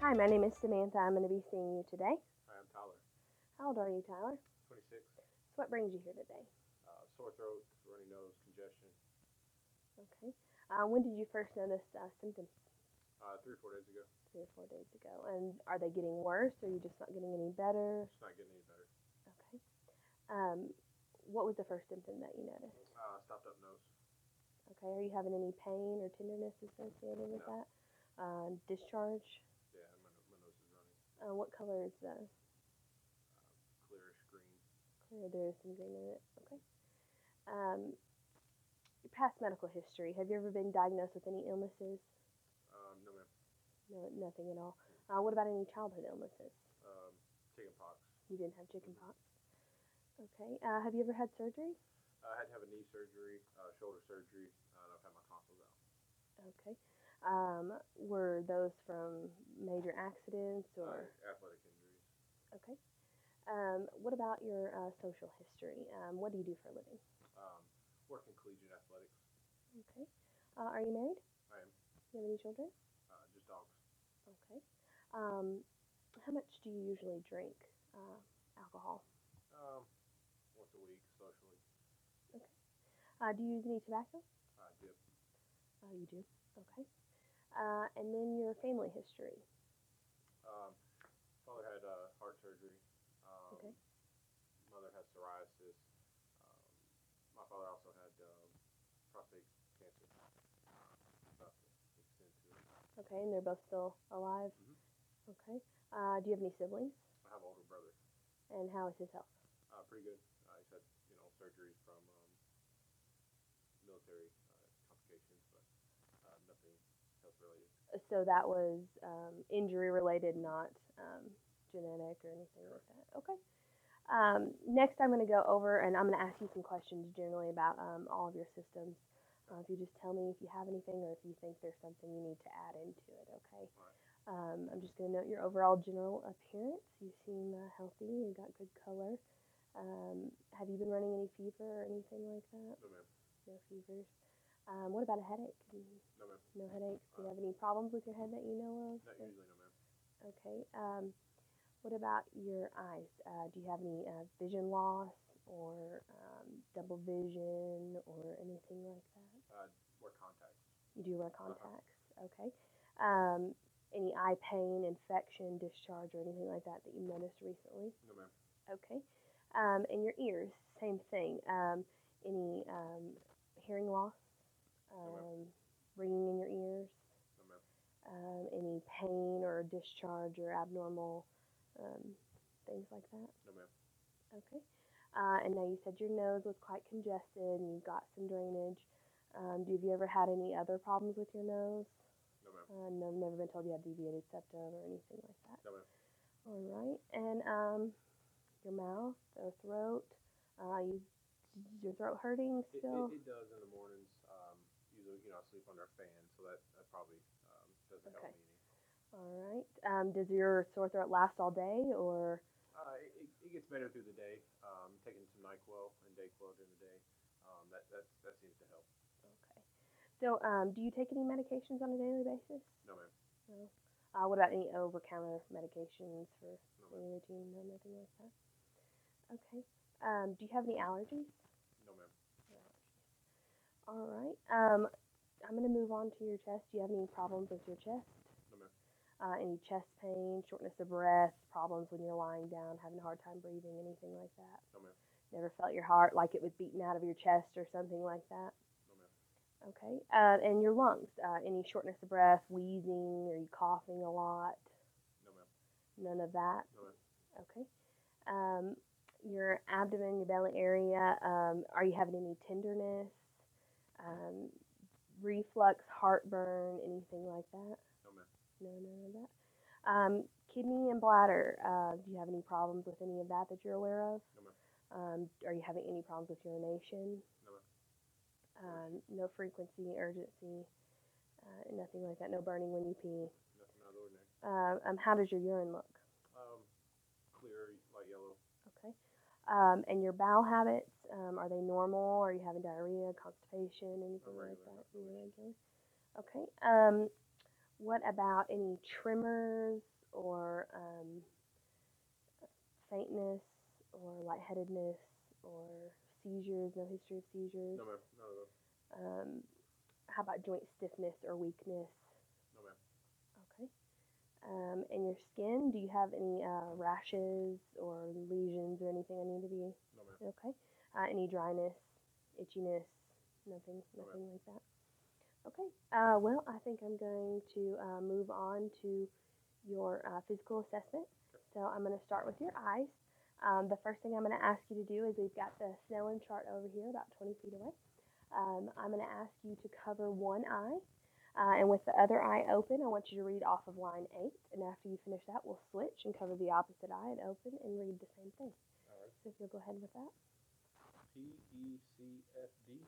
Hi, my name is Samantha. I'm going to be seeing you today. Hi, I'm Tyler, How old are you, Tyler? 26. So what brings you here today? Sore throat, runny nose, congestion. Okay. When did you first notice symptoms? 3 or 4 days ago. 3 or 4 days ago. And are they getting worse, or are you just not getting any better? Just not getting any better. Okay. Um, what was the first symptom that you noticed? Stopped up nose. Okay. Are you having any pain or tenderness associated with No. that? Discharge? Yeah, my nose is running. What color is the Clearish green. clear? There is some green in it. Okay. Um, your past medical history. Have you ever been diagnosed with any illnesses? No, ma'am. No, nothing at all. What about any childhood illnesses? Um, Chicken pox. You didn't have chicken Mm-hmm. pox. Okay. Have you ever had surgery? I had to have a knee surgery, shoulder surgery, and I've had my tonsils out. Okay. Were those from major accidents or? Athletic injuries. Okay. What about your social history? What do you do for a living? Um, Working collegiate athletics. Okay. Are you married? I am. Do you have any children? Just dogs. Okay. Um, how much do you usually drink alcohol? Um, Once a week, socially. Okay. Do you use any tobacco? Dip. You do. Okay. And then your family history. Um, Father had heart surgery. Um, Okay. Mother has psoriasis. Um, my father also had prostate cancer. About to extend to it. Okay, and they're both still alive. Mm-hmm. Okay. Do you have any siblings? I have an older brother. And how is his health? Pretty good. He's had surgeries from military complications, but nothing health related. So that was injury related, not genetic or anything like Correct. that. Okay. Next, I'm going to go over and I'm going to ask you some questions generally about all of your systems. If you just tell me if you have anything or if you think there's something you need to add into it, okay? All right. I'm just going to note your overall general appearance. You seem healthy. You got good color. Have you been running any fever or anything like that? No, ma'am. No fevers. What about a headache? No, ma'am. No headaches. Do you have any problems with your head that you know of? Not usually, no, ma'am. Okay. What about your eyes? Do you have any vision loss or double vision or anything like that? Wear contacts. You do wear Uh-huh. contacts. Okay. Um, any eye pain, infection, discharge, or anything like that that you noticed recently? No, ma'am. Okay. And your ears, same thing. Any hearing loss, No, ma'am. um, ringing in your ears, No, ma'am. any pain or discharge or abnormal um, things like that? No, ma'am. Okay. And now you said your nose was quite congested and you've got some drainage. Have you ever had any other problems with your nose? No, ma'am. No, never been told you had deviated septum or anything like that. No, ma'am. All right. And your mouth or throat. You is your throat hurting still? It does in the mornings. Usually, I sleep under a fan, so that probably doesn't help Okay. me any. All right. Does your sore throat last all day or? It gets better through the day. Taking some Nyquil and Dayquil during the day. That seems to help. Okay. So, do you take any medications on a daily basis? No, ma'am. No. What about any over-counter medications for No, any ma'am. routine? No, nothing like that. Okay. Do you have any allergies? No, ma'am. No allergies. All right. I'm gonna move on to your chest. Do you have any problems with your chest? No, ma'am. Any chest pain, shortness of breath, problems when you're lying down, having a hard time breathing, anything like that? No, ma'am. Never felt your heart like it was beating out of your chest or something like that? No, ma'am. Okay. And your lungs, any shortness of breath, wheezing, are you coughing a lot? No, ma'am. None of that? No, ma'am. Okay. Um, your abdomen, your belly area, are you having any tenderness, um, reflux, heartburn, anything like that? No, ma'am. No, none of that. Kidney and bladder, do you have any problems with any of that that you're aware of? No, ma'am. Are you having any problems with urination? No, ma'am. No frequency, urgency, nothing like that. No burning when you pee. Nothing out of the ordinary. How does your urine look? Um, Clear, light yellow. Okay. And your bowel habits, are they normal? Are you having diarrhea, constipation, anything like Regular. that? No issues. Irregular. Okay. What about any tremors, or faintness or lightheadedness or seizures, no history of seizures. No, ma'am. None of those. Um, how about joint stiffness or weakness? No, ma'am. Okay. And your skin, do you have any rashes or lesions or anything I need to be? No, ma'am. Okay. Any dryness, itchiness? Nothing, No, nothing ma'am. like that. Okay. Well, I think I'm going to move on to your physical assessment. So I'm going to start with your eyes. The first thing I'm going to ask you to do is we've got the Snellen chart over here, about 20 feet away. I'm going to ask you to cover one eye. And with the other eye open, I want you to read off of line 8. And after you finish that, we'll switch and cover the opposite eye and open and read the same thing. All right. So if you'll go ahead with that. PECFD.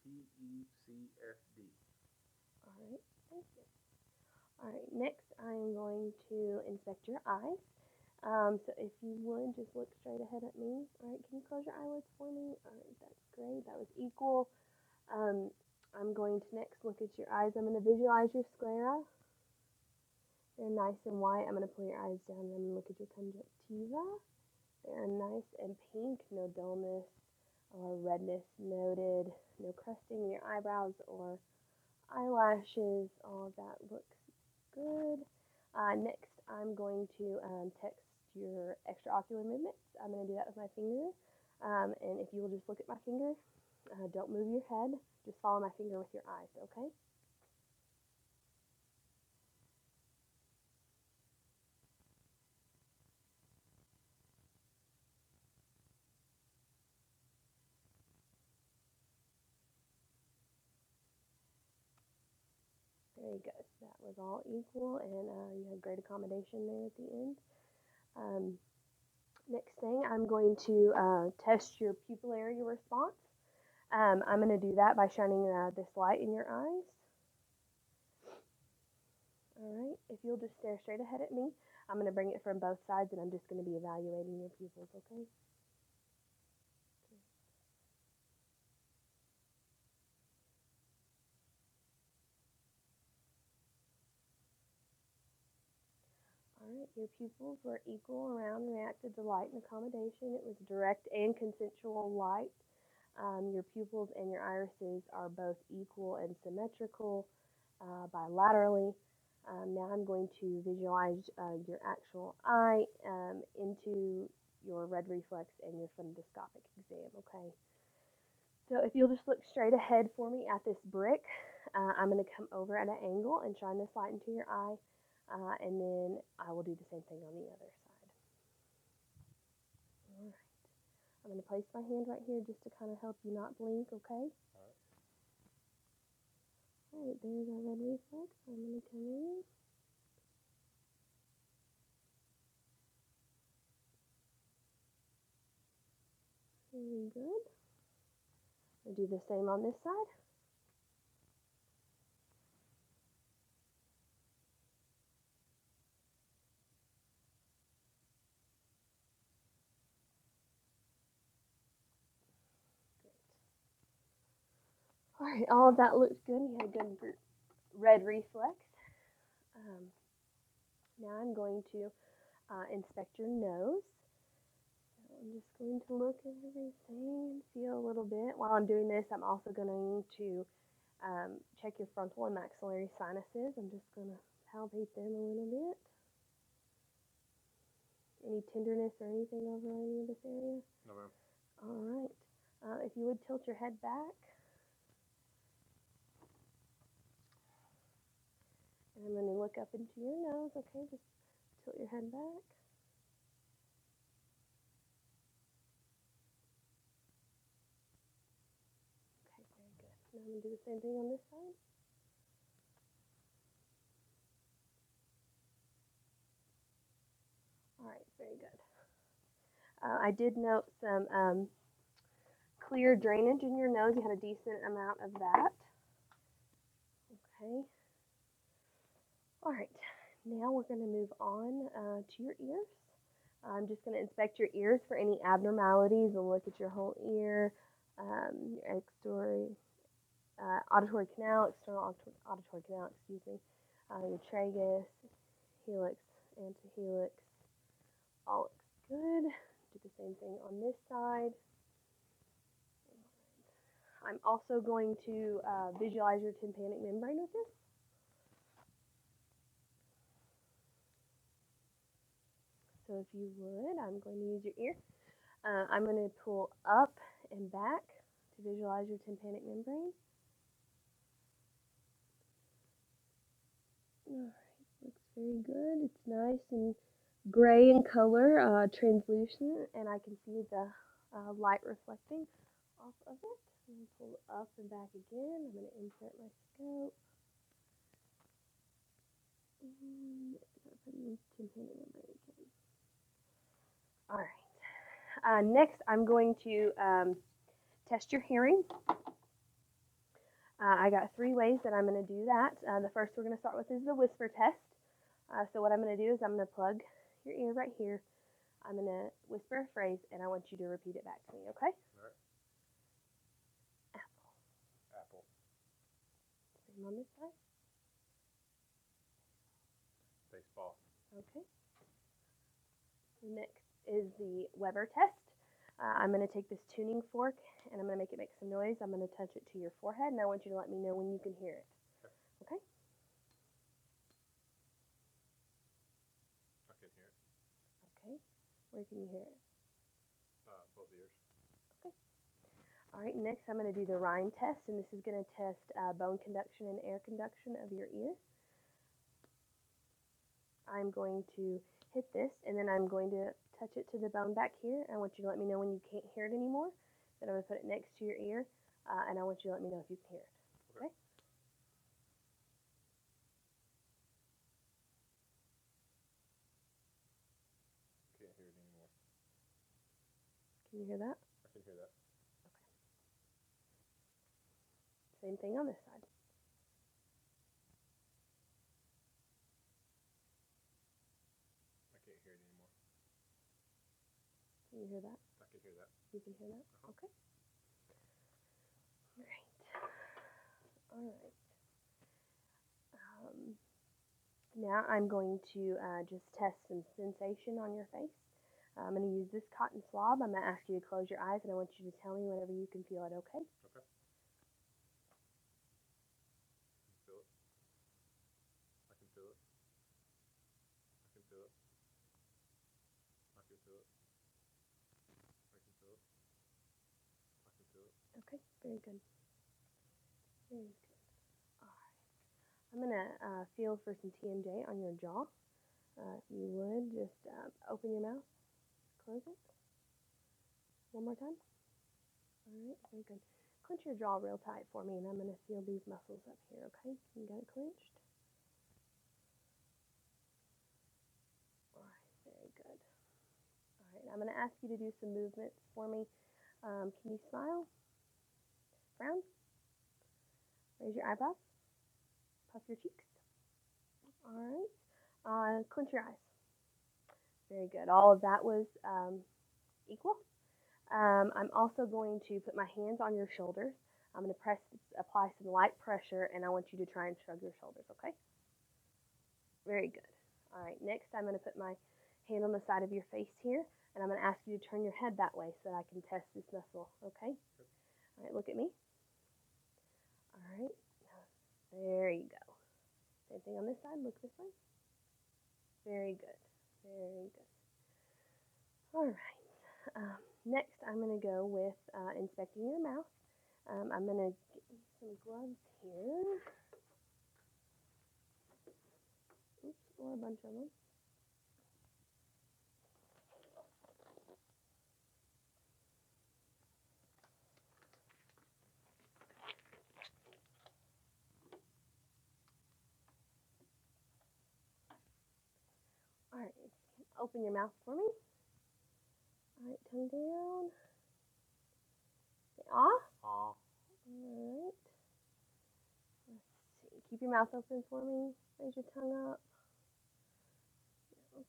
PECFD. All right, thank you. All right, next I am going to inspect your eyes. So if you would just look straight ahead at me. All right, can you close your eyelids for me? All right, that's great. That was equal. Um, I'm going to next look at your eyes. I'm going to visualize your sclera. They're nice and white. I'm going to pull your eyes down and I'm going to look at your conjunctiva. They're nice and pink, no dullness or redness noted, no crusting in your eyebrows or eyelashes. All of that looks good. Next, I'm going to text your extraocular movements. I'm going to do that with my finger. And if you will just look at my finger, don't move your head. Just follow my finger with your eyes, okay? Very good. That was all equal, and you had great accommodation there at the end. Um, Next thing, I'm going to test your pupil area response. I'm going to do that by shining this light in your eyes. All right, if you'll just stare straight ahead at me, I'm going to bring it from both sides, and I'm just going to be evaluating your pupils, okay? All right, your pupils were equal around, reacted to light and accommodation. It was direct and consensual light. Your pupils and your irises are both equal and symmetrical bilaterally. Now I'm going to visualize your actual eye into your red reflex and your fundoscopic exam, okay? So if you'll just look straight ahead for me at this brick, I'm going to come over at an angle and shine this light into your eye, and then I will do the same thing on the other side. All right. I'm going to place my hand right here just to kind of help you not blink, okay? All right, there's our red reflex. I'm going to come in. Very good. I'll do the same on this side. All right, all of that looks good. You had a good red reflex. Um, Now I'm going to inspect your nose. So I'm just going to look at everything and feel a little bit. While I'm doing this, I'm also going to check your frontal and maxillary sinuses. I'm just going to palpate them a little bit. Any tenderness or anything over any of this area? No, ma'am. All right. If you would tilt your head back. And I'm going to look up into your nose, okay? Just tilt your head back. Okay, very good. Now I'm going to do the same thing on this side. All right, very good. I did note some clear drainage in your nose. You had a decent amount of that. Okay. All right. Now we're going to move on to your ears. I'm just going to inspect your ears for any abnormalities and look at your whole ear, your auditory canal, external auditory canal, excuse me. Your tragus, helix, antihelix, all looks good. Do the same thing on this side. I'm also going to visualize your tympanic membrane with this. So if you would, I'm going to use your ear. I'm going to pull up and back to visualize your tympanic membrane. Alright, looks very good. It's nice and gray in color, translucent, and I can see the light reflecting off of it. I'm going to pull up and back again. I'm going to insert my scope. Alright, next I'm going to test your hearing. I got 3 ways that I'm going to do that. The first we're going to start with is the whisper test. So what I'm going to do is I'm going to plug your ear right here. I'm going to whisper a phrase, and I want you to repeat it back to me, okay? All right. Apple. Apple. Same on this side. Baseball. Okay. Next is the Weber test. I'm going to take this tuning fork, and I'm going to make it make some noise. I'm going to touch it to your forehead, and I want you to let me know when you can hear it. Okay? I can hear it. Okay. Where can you hear it? Both ears. Okay. All right, next I'm going to do the Rhine test, and this is going to test bone conduction and air conduction of your ear. I'm going to hit this, and then I'm going to touch it to the bone back here. I want you to let me know when you can't hear it anymore. Then I'm going to put it next to your ear, and I want you to let me know if you can hear it. Okay? Can't hear it anymore. Can you hear that? I can hear that. Okay. Same thing on this side. I can't hear it anymore. Can you hear that? I can hear that. You can hear that? Okay. Great. All right. Now I'm going to just test some sensation on your face. I'm going to use this cotton swab. I'm going to ask you to close your eyes, and I want you to tell me whenever you can feel it, okay? Okay. Feel it. I can feel it. I can feel it. I can feel it. I can feel it. I can feel it. Okay, very good. Very good. All right. I'm going to feel for some TMJ on your jaw. If you would, just open your mouth, close it. One more time. All right, very good. Clench your jaw real tight for me, and I'm going to feel these muscles up here, okay? You got it clenched? All right, very good. All right, I'm going to ask you to do some movements for me. Can you smile? Frown? Raise your eyebrows? Puff your cheeks? All right. Clench your eyes. Very good. All of that was equal. I'm also going to put my hands on your shoulders. I'm going to apply some light pressure, and I want you to try and shrug your shoulders, okay? Very good. All right, next I'm going to put my hand on the side of your face here, and I'm going to ask you to turn your head that way so that I can test this muscle, okay? All right, look at me. All right, there you go. Same thing on this side, look this way. Very good, very good. All right, next I'm going to go with inspecting your mouth. I'm going to get some gloves here. Oops, or a bunch of them. All right, open your mouth for me. All right, tongue down. Say ah. Ah. All right. Let's see. Keep your mouth open for me. Raise your tongue up. All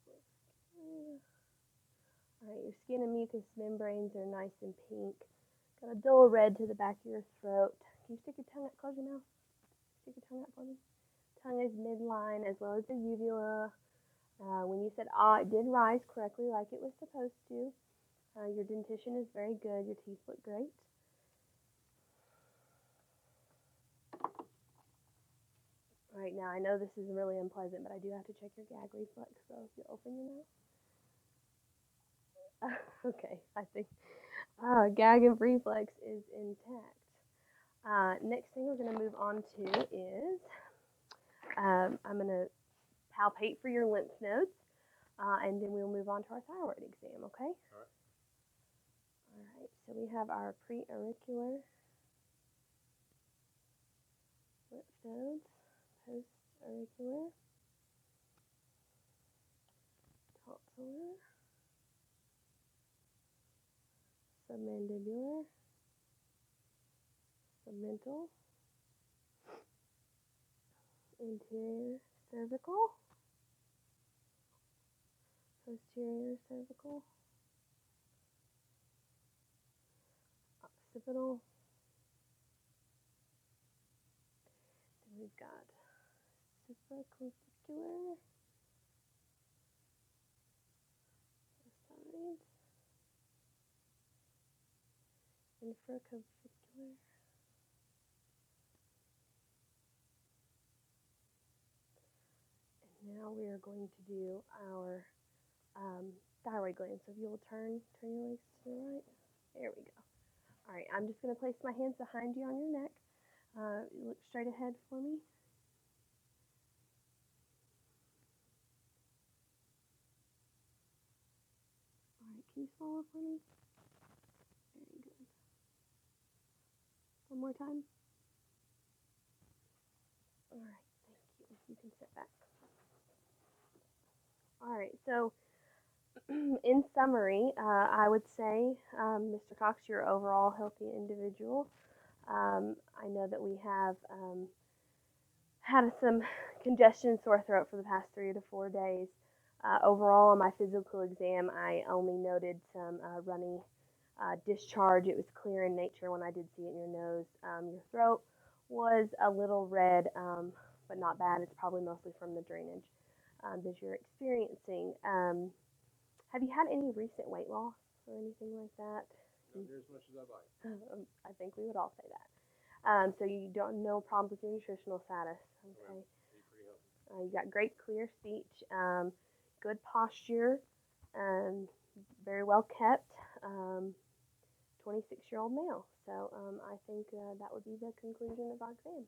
right, your skin and mucous membranes are nice and pink. Got a dull red to the back of your throat. Can you stick your tongue out? Close your mouth. Stick your tongue out for me. Tongue is midline as well as the uvula. When you said ah, it did rise correctly like it was supposed to. Your dentition is very good. Your teeth look great. All right, now I know this is really unpleasant, but I do have to check your gag reflex. So if you open your mouth, okay, I think gag and reflex is intact. Next thing we're going to move on to is I'm going to palpate for your lymph nodes, and then we'll move on to our thyroid exam. Okay. All right. All right. So we have our pre-auricular lymph nodes, post-auricular, tonsillar, submandibular, submental, interior cervical, posterior cervical, occipital. Then we've got supraclavicular, sides, infraclavicular. And now we are going to do our thyroid gland. So if you will turn your legs to the right. There we go. All right, I'm just going to place my hands behind you on your neck. Look straight ahead for me. All right, can you swallow for me? Very good. One more time. All right, thank you. You can sit back. All right, so in summary, I would say, Mr. Cox, you're an overall healthy individual. I know that we have had some congestion and sore throat for the past 3 to 4 days. Overall, on my physical exam, I only noted some runny discharge. It was clear in nature when I did see it in your nose. Your throat was a little red, but not bad. It's probably mostly from the drainage that you're experiencing. Have you had any recent weight loss or anything like that? Not near as much as I'd like. I think we would all say that. So you don't no problems with your nutritional status. Okay. Eat pretty healthy. You got great clear speech, good posture, very well kept. 26-year-old male. So I think that would be the conclusion of our exam.